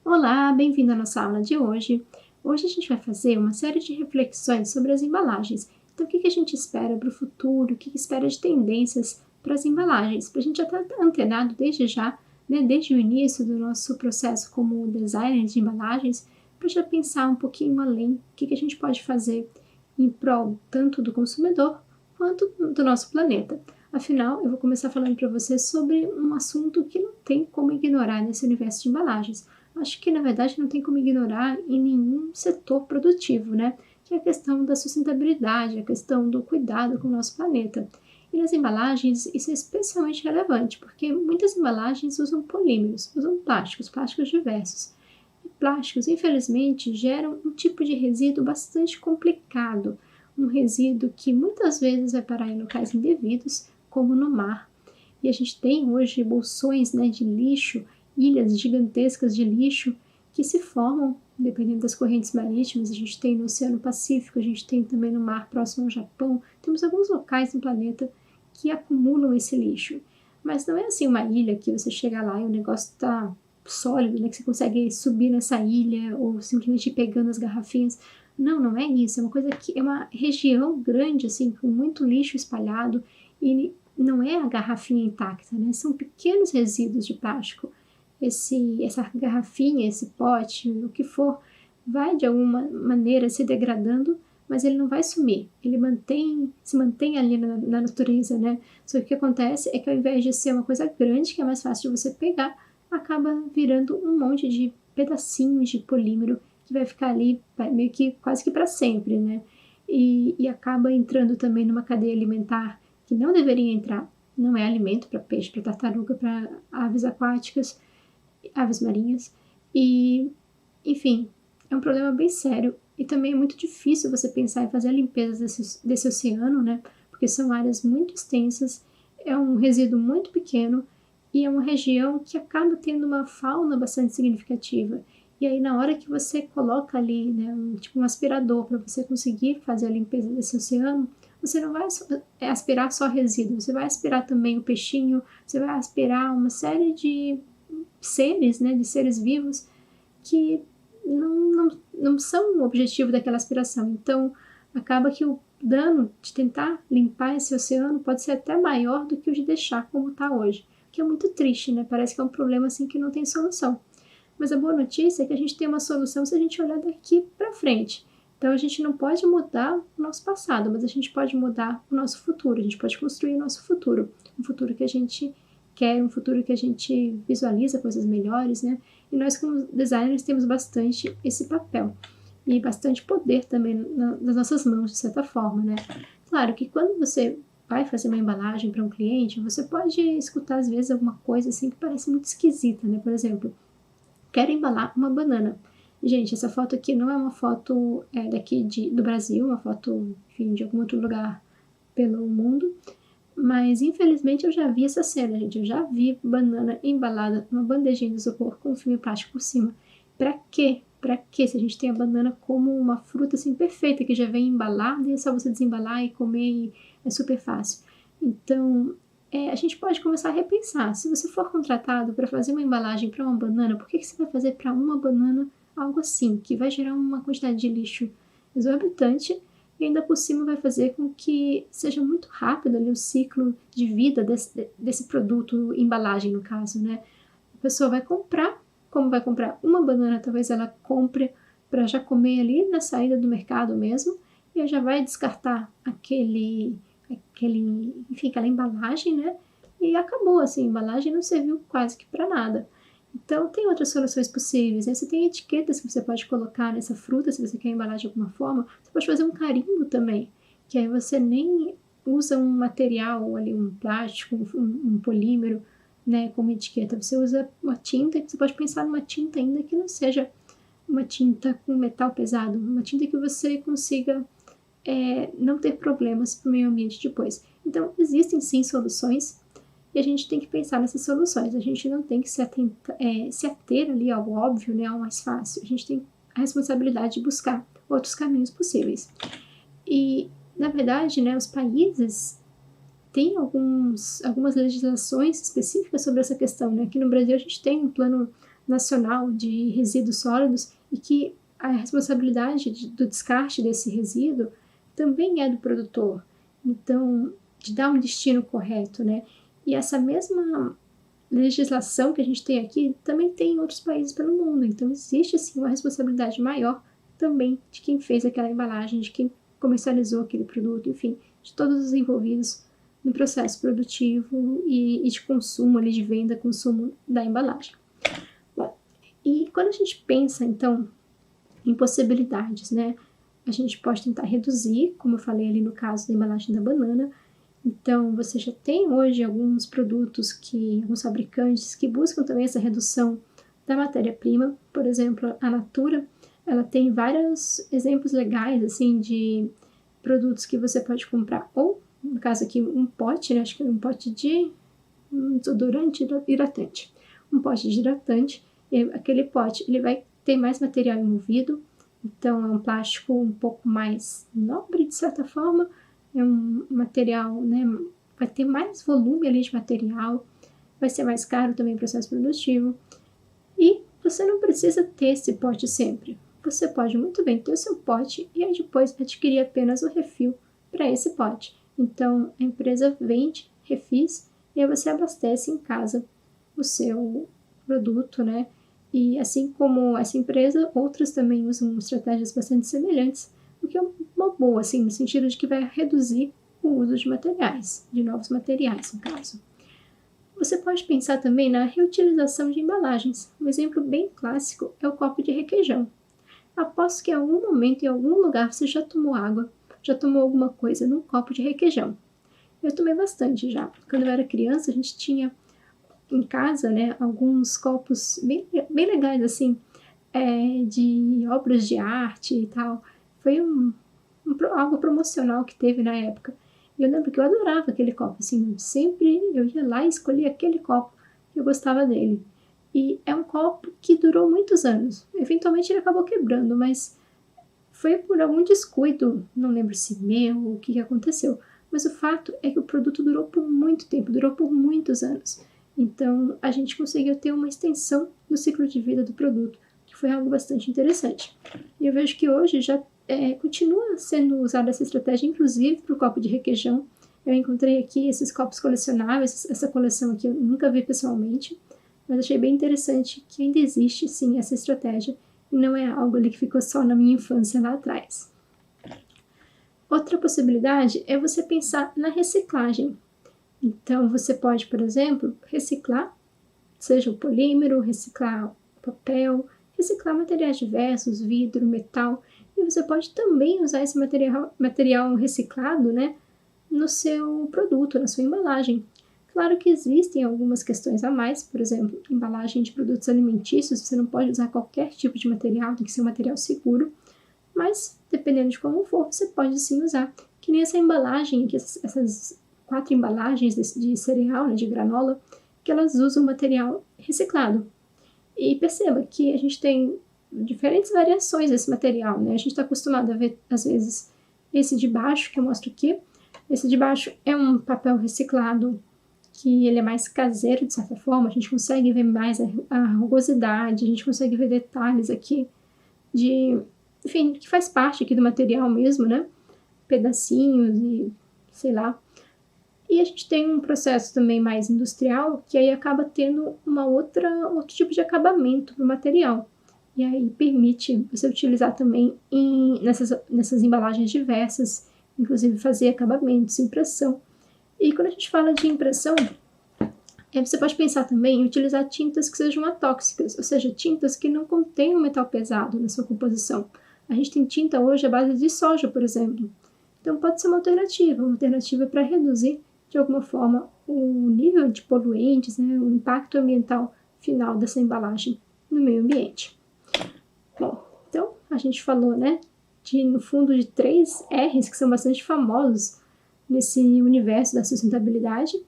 Olá, bem-vindo à nossa aula de hoje. Hoje a gente vai fazer uma série de reflexões sobre as embalagens. Então, o que a gente espera para o futuro, o que espera de tendências para as embalagens, para a gente já estar antenado desde já, né, desde o início do nosso processo como designer de embalagens, para já pensar um pouquinho além, o que a gente pode fazer em prol tanto do consumidor quanto do nosso planeta. Afinal, eu vou começar falando para você sobre um assunto que não tem como ignorar nesse universo de embalagens. Acho que, na verdade, não tem como ignorar em nenhum setor produtivo, né? Que é a questão da sustentabilidade, a questão do cuidado com o nosso planeta. E nas embalagens isso é especialmente relevante, porque muitas embalagens usam polímeros, usam plásticos diversos. E plásticos, infelizmente, geram um tipo de resíduo bastante complicado, um resíduo que muitas vezes vai parar em locais indevidos, como no mar. E a gente tem hoje bolsões, né, de lixo, ilhas gigantescas de lixo que se formam dependendo das correntes marítimas. A gente tem no Oceano Pacífico, a gente tem também no mar próximo ao Japão. Temos alguns locais no planeta que acumulam esse lixo. Mas não é assim uma ilha que você chega lá e o negócio está sólido, né, que você consegue subir nessa ilha ou simplesmente ir pegando as garrafinhas. Não, não é isso. É uma coisa que é uma região grande, assim, com muito lixo espalhado e não é a garrafinha intacta, né? São pequenos resíduos de plástico. Essa garrafinha, esse pote, o que for, vai de alguma maneira se degradando, mas ele não vai sumir. Ele se mantém ali na natureza, né? Só que o que acontece é que ao invés de ser uma coisa grande, que é mais fácil de você pegar, acaba virando um monte de pedacinhos de polímero que vai ficar ali meio que quase que para sempre, né? E acaba entrando também numa cadeia alimentar que não deveria entrar. Não é alimento para peixe, para tartaruga, para aves aquáticas, aves marinhas. E, enfim, é um problema bem sério. E também é muito difícil você pensar em fazer a limpeza desse oceano, né? Porque são áreas muito extensas, é um resíduo muito pequeno e é uma região que acaba tendo uma fauna bastante significativa. E aí, na hora que você coloca ali, né, tipo um aspirador para você conseguir fazer a limpeza desse oceano, você não vai aspirar só resíduo, você vai aspirar também o peixinho, você vai aspirar uma série de seres, né, de seres vivos que não são o objetivo daquela aspiração. Então, acaba que o dano de tentar limpar esse oceano pode ser até maior do que o de deixar como está hoje, que é muito triste, né? Parece que é um problema assim que não tem solução. Mas a boa notícia é que a gente tem uma solução se a gente olhar daqui para frente. Então a gente não pode mudar o nosso passado, mas a gente pode mudar o nosso futuro, a gente pode construir o nosso futuro, um futuro que a gente quer, um futuro que a gente visualiza coisas melhores, né? E nós como designers temos bastante esse papel e bastante poder também nas nossas mãos, de certa forma, né? Claro que quando você vai fazer uma embalagem para um cliente, você pode escutar às vezes alguma coisa assim que parece muito esquisita, né? Por exemplo, quero embalar uma banana. Gente, essa foto aqui não é uma foto daqui do Brasil, uma foto, enfim, de algum outro lugar pelo mundo, mas infelizmente eu já vi essa cena, gente. Eu já vi banana embalada numa bandejinha de isopor com um filme plástico por cima. Pra quê? Pra quê? Se a gente tem a banana como uma fruta assim perfeita que já vem embalada e é só você desembalar e comer e é super fácil. Então, a gente pode começar a repensar. Se você for contratado para fazer uma embalagem para uma banana, por que você vai fazer para uma banana algo assim, que vai gerar uma quantidade de lixo exorbitante e ainda por cima vai fazer com que seja muito rápido ali o ciclo de vida desse produto, embalagem no caso, né? A pessoa vai comprar, como vai comprar uma banana, talvez ela compre para já comer ali na saída do mercado mesmo, e já vai descartar enfim, aquela embalagem, né? E acabou, assim, a embalagem não serviu quase que para nada. Então, tem outras soluções possíveis, né? Você tem etiquetas que você pode colocar nessa fruta, se você quer embalar de alguma forma. Você pode fazer um carimbo também, que aí você nem usa um material ali, um plástico, um polímero, né, como etiqueta. Você usa uma tinta, você pode pensar numa tinta ainda que não seja uma tinta com metal pesado, uma tinta que você consiga não ter problemas para o meio ambiente depois. Então, existem sim soluções e a gente tem que pensar nessas soluções. A gente não tem que se ater ali ao óbvio, né, ao mais fácil. A gente tem a responsabilidade de buscar outros caminhos possíveis. E, na verdade, né, os países têm algumas legislações específicas sobre essa questão, né? Aqui no Brasil a gente tem um plano nacional de resíduos sólidos e que a responsabilidade do descarte desse resíduo também é do produtor. Então, de dar um destino correto, né? E essa mesma legislação que a gente tem aqui também tem em outros países pelo mundo. Então, existe, sim, uma responsabilidade maior também de quem fez aquela embalagem, de quem comercializou aquele produto, enfim, de todos os envolvidos no processo produtivo e de consumo, ali, de venda, consumo da embalagem. Bom, e quando a gente pensa, então, em possibilidades, né? A gente pode tentar reduzir, como eu falei ali no caso da embalagem da banana. Então, você já tem hoje alguns produtos alguns fabricantes que buscam também essa redução da matéria-prima. Por exemplo, a Natura, ela tem vários exemplos legais, assim, de produtos que você pode comprar, ou, no caso aqui, um pote, né? Acho que é um pote de desodorante hidratante. Um pote de hidratante, e aquele pote, ele vai ter mais material envolvido, então é um plástico um pouco mais nobre, de certa forma, é um material, né, vai ter mais volume ali de material, vai ser mais caro também o processo produtivo, e você não precisa ter esse pote sempre. Você pode muito bem ter o seu pote e aí depois adquirir apenas o refil para esse pote. Então, a empresa vende refis e aí você abastece em casa o seu produto, né? E assim como essa empresa, outras também usam estratégias bastante semelhantes, o que é uma boa, assim, no sentido de que vai reduzir o uso de materiais, de novos materiais, no caso. Você pode pensar também na reutilização de embalagens. Um exemplo bem clássico é o copo de requeijão. Aposto que em algum momento, em algum lugar, você já tomou água, já tomou alguma coisa num copo de requeijão. Eu tomei bastante já. Quando eu era criança, a gente tinha em casa, né, alguns copos bem legais, assim, de obras de arte e tal. Foi algo promocional que teve na época. E eu lembro que eu adorava aquele copo, assim, sempre eu ia lá e escolhia aquele copo que eu gostava dele. E é um copo que durou muitos anos. Eventualmente ele acabou quebrando, mas foi por algum descuido, não lembro se meu ou o que aconteceu. Mas o fato é que o produto durou por muito tempo, durou por muitos anos. Então a gente conseguiu ter uma extensão no ciclo de vida do produto, que foi algo bastante interessante. E eu vejo que hoje já continua sendo usada essa estratégia, inclusive para o copo de requeijão. Eu encontrei aqui esses copos colecionáveis, essa coleção aqui eu nunca vi pessoalmente, mas achei bem interessante que ainda existe, sim, essa estratégia, e não é algo ali que ficou só na minha infância lá atrás. Outra possibilidade é você pensar na reciclagem. Então, você pode, por exemplo, reciclar, seja o polímero, reciclar o papel, reciclar materiais diversos, vidro, metal, e você pode também usar esse material reciclado, né, no seu produto, na sua embalagem. Claro que existem algumas questões a mais, por exemplo, embalagem de produtos alimentícios, você não pode usar qualquer tipo de material, tem que ser um material seguro, mas dependendo de como for, você pode sim usar. Que nem essa embalagem, essas 4 embalagens de cereal, né, de granola, que elas usam material reciclado. E perceba que a gente tem diferentes variações desse material, né? A gente está acostumado a ver, às vezes, esse de baixo, que eu mostro aqui. Esse de baixo é um papel reciclado que ele é mais caseiro, de certa forma. A gente consegue ver mais a rugosidade, a gente consegue ver detalhes aqui enfim, que faz parte aqui do material mesmo, né? Pedacinhos e sei lá. E a gente tem um processo também mais industrial, que aí acaba tendo outro tipo de acabamento para o material. E aí permite você utilizar também nessas embalagens diversas, inclusive fazer acabamentos, impressão. E quando a gente fala de impressão, você pode pensar também em utilizar tintas que sejam atóxicas, ou seja, tintas que não contenham metal pesado na sua composição. A gente tem tinta hoje à base de soja, por exemplo. Então pode ser uma alternativa para reduzir de alguma forma o nível de poluentes, né, o impacto ambiental final dessa embalagem no meio ambiente. Bom, então a gente falou, né, no fundo de 3 R's que são bastante famosos nesse universo da sustentabilidade,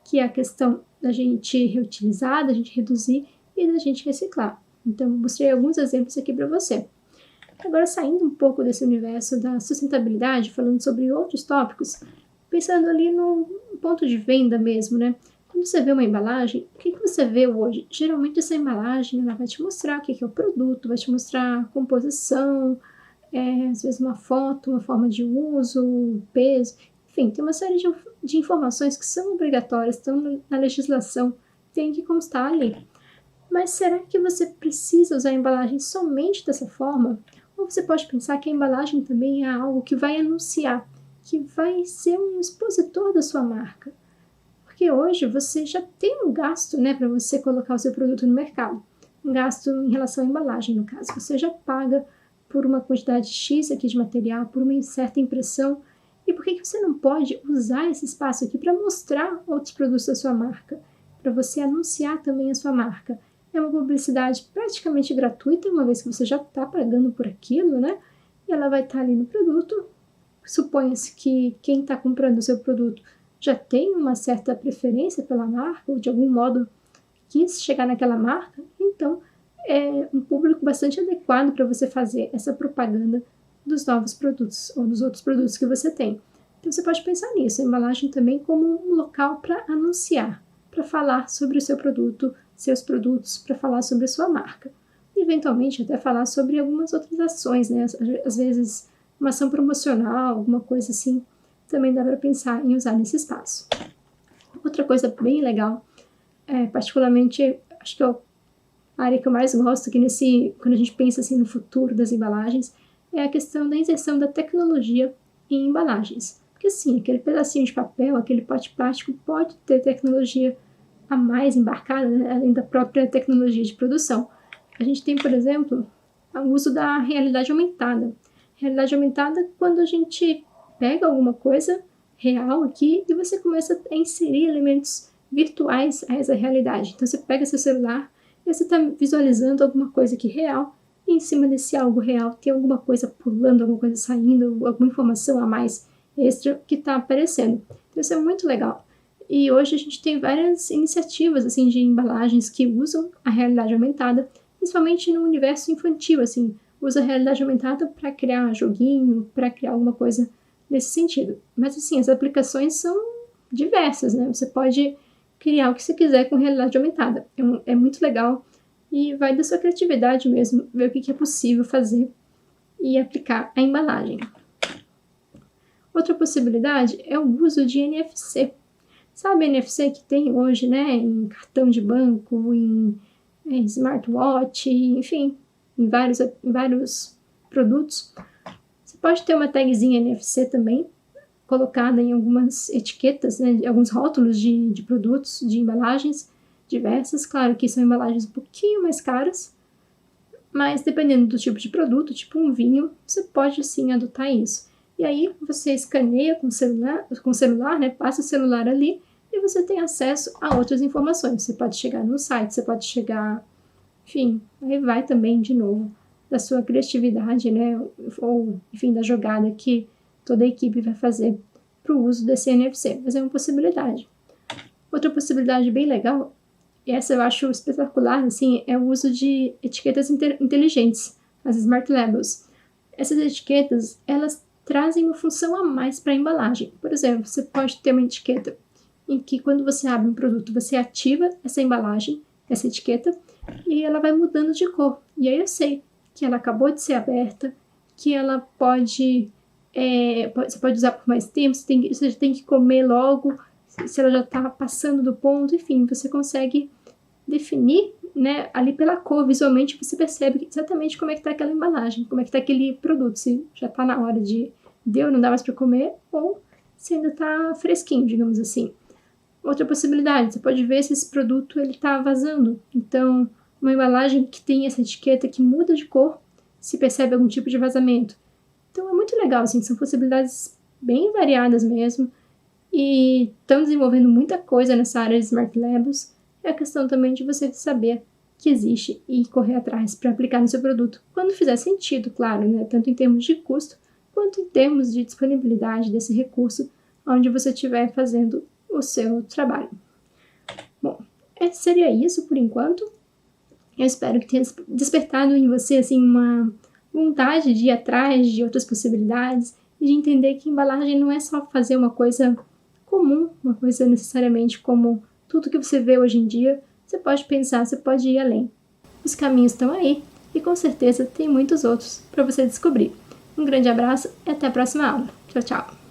que é a questão da gente reutilizar, da gente reduzir e da gente reciclar. Então, eu mostrei alguns exemplos aqui para você. Agora, saindo um pouco desse universo da sustentabilidade, falando sobre outros tópicos, pensando ali no ponto de venda mesmo, né? Quando você vê uma embalagem, o que você vê hoje? Geralmente essa embalagem ela vai te mostrar o que é o produto, vai te mostrar a composição, às vezes uma foto, uma forma de uso, peso, enfim, tem uma série de informações que são obrigatórias, estão na legislação, tem que constar ali. Mas será que você precisa usar a embalagem somente dessa forma? Ou você pode pensar que a embalagem também é algo que vai anunciar, que vai ser um expositor da sua marca? Porque hoje você já tem um gasto, né, para você colocar o seu produto no mercado. Um gasto em relação à embalagem, no caso. Você já paga por uma quantidade X aqui de material, por uma certa impressão. E por que você não pode usar esse espaço aqui para mostrar outros produtos da sua marca? Para você anunciar também a sua marca. É uma publicidade praticamente gratuita, uma vez que você já está pagando por aquilo, né? E ela vai estar ali no produto. Suponha-se que quem está comprando o seu produto já tem uma certa preferência pela marca, ou de algum modo quis chegar naquela marca, então é um público bastante adequado para você fazer essa propaganda dos novos produtos ou dos outros produtos que você tem. Então você pode pensar nisso, a embalagem também como um local para anunciar, para falar sobre o seu produto, seus produtos, para falar sobre a sua marca. E, eventualmente até falar sobre algumas outras ações, né? Às vezes uma ação promocional, alguma coisa assim, também dá para pensar em usar nesse espaço. Outra coisa bem legal, particularmente, acho que é a área que eu mais gosto, que quando a gente pensa assim no futuro das embalagens, é a questão da inserção da tecnologia em embalagens. Porque sim, aquele pedacinho de papel, aquele pote plástico pode ter tecnologia a mais embarcada, né, além da própria tecnologia de produção. A gente tem, por exemplo, o uso da realidade aumentada. Realidade aumentada quando a gente pega alguma coisa real aqui e você começa a inserir elementos virtuais a essa realidade. Então você pega seu celular e você está visualizando alguma coisa aqui real e em cima desse algo real tem alguma coisa pulando, alguma coisa saindo, alguma informação a mais extra que está aparecendo. Então isso é muito legal. E hoje a gente tem várias iniciativas assim de embalagens que usam a realidade aumentada, principalmente no universo infantil, assim, usa a realidade aumentada para criar joguinho, para criar alguma coisa nesse sentido. Mas assim, as aplicações são diversas, né? Você pode criar o que você quiser com realidade aumentada. É muito legal e vai da sua criatividade mesmo, ver o que é possível fazer e aplicar a embalagem. Outra possibilidade é o uso de NFC. Sabe NFC que tem hoje, né? Em cartão de banco, em smartwatch, enfim, em vários produtos. Você pode ter uma tagzinha NFC também, colocada em algumas etiquetas, né, alguns rótulos de produtos, de embalagens diversas. Claro que são embalagens um pouquinho mais caras, mas dependendo do tipo de produto, tipo um vinho, você pode sim adotar isso. E aí você escaneia com o celular, né, passa o celular ali e você tem acesso a outras informações. Você pode chegar no site, você pode chegar, enfim, aí vai também de novo da sua criatividade, né, ou enfim, da jogada que toda a equipe vai fazer para o uso desse NFC, mas é uma possibilidade. Outra possibilidade bem legal, e essa eu acho espetacular, assim, é o uso de etiquetas inteligentes, as Smart Labels. Essas etiquetas, elas trazem uma função a mais para a embalagem. Por exemplo, você pode ter uma etiqueta em que quando você abre um produto, você ativa essa embalagem, essa etiqueta, e ela vai mudando de cor. E aí eu sei que ela acabou de ser aberta, que ela pode você pode usar por mais tempo, você tem que comer logo, se ela já está passando do ponto, enfim, você consegue definir, né, ali pela cor, visualmente você percebe exatamente como é que está aquela embalagem, como é que está aquele produto, se já está na hora de deu, não dá mais para comer, ou se ainda está fresquinho, digamos assim. Outra possibilidade, você pode ver se esse produto está vazando, então uma embalagem que tem essa etiqueta que muda de cor, se percebe algum tipo de vazamento. Então é muito legal, assim, são possibilidades bem variadas mesmo, e estão desenvolvendo muita coisa nessa área de Smart Labels. É a questão também de você saber que existe e correr atrás para aplicar no seu produto, quando fizer sentido, claro, né? Tanto em termos de custo, quanto em termos de disponibilidade desse recurso, onde você estiver fazendo o seu trabalho. Bom, seria isso por enquanto. Eu espero que tenha despertado em você, assim, uma vontade de ir atrás de outras possibilidades e de entender que embalagem não é só fazer uma coisa comum, uma coisa necessariamente como tudo que você vê hoje em dia, você pode pensar, você pode ir além. Os caminhos estão aí e com certeza tem muitos outros para você descobrir. Um grande abraço e até a próxima aula. Tchau, tchau!